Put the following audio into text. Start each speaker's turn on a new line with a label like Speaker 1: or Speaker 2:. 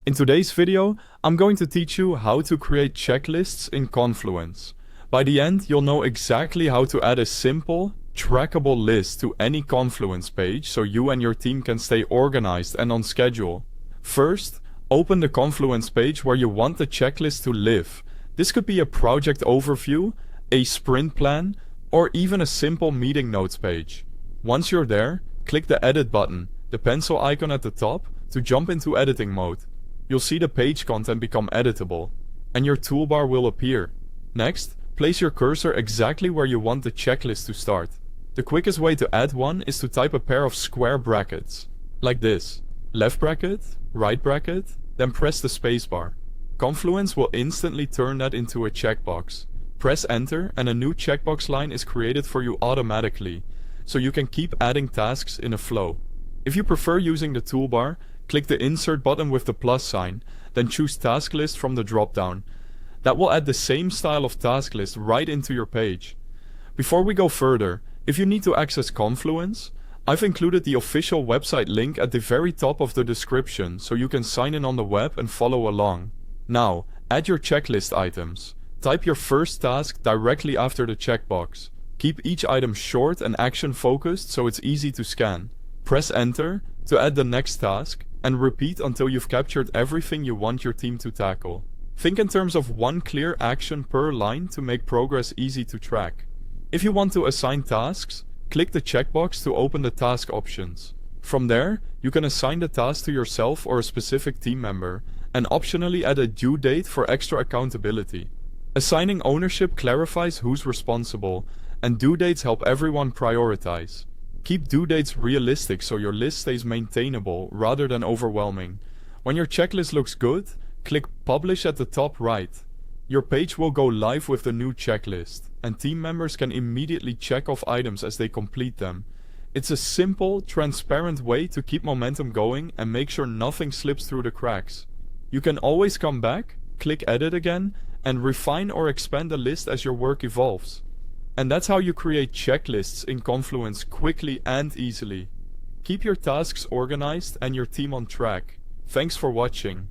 Speaker 1: In today's video, I'm going to teach you how to create checklists in Confluence. By the end, you'll know exactly how to add a simple, trackable list to any Confluence page so you and your team can stay organized and on schedule. First, open the Confluence page where you want the checklist to live. This could be a project overview, a sprint plan, or even a simple meeting notes page. Once you're there, click the Edit button, the pencil icon at the top, to jump into editing mode. You'll see the page content become editable, and your toolbar will appear. Next, place your cursor exactly where you want the checklist to start. The quickest way to add one is to type a pair of square brackets, like this. Left bracket, right bracket, then press the spacebar. Confluence will instantly turn that into a checkbox. Press enter and a new checkbox line is created for you automatically, so you can keep adding tasks in a flow. If you prefer using the toolbar, click the insert button with the plus sign, then choose task list from the drop-down. That will add the same style of task list right into your page. Before we go further, if you need to access Confluence, I've included the official website link at the very top of the description so you can sign in on the web and follow along. Now, add your checklist items. Type your first task directly after the checkbox. Keep each item short and action-focused so it's easy to scan. Press enter to add the next task, and repeat until you've captured everything you want your team to tackle. Think in terms of one clear action per line to make progress easy to track. If you want to assign tasks, click the checkbox to open the task options. From there, you can assign the task to yourself or a specific team member, and optionally add a due date for extra accountability. Assigning ownership clarifies who's responsible, and due dates help everyone prioritize. Keep due dates realistic so your list stays maintainable rather than overwhelming. When your checklist looks good, click Publish at the top right. Your page will go live with the new checklist, and team members can immediately check off items as they complete them. It's a simple, transparent way to keep momentum going and make sure nothing slips through the cracks. You can always come back, click Edit again, and refine or expand the list as your work evolves. And that's how you create checklists in Confluence quickly and easily. Keep your tasks organized and your team on track. Thanks for watching.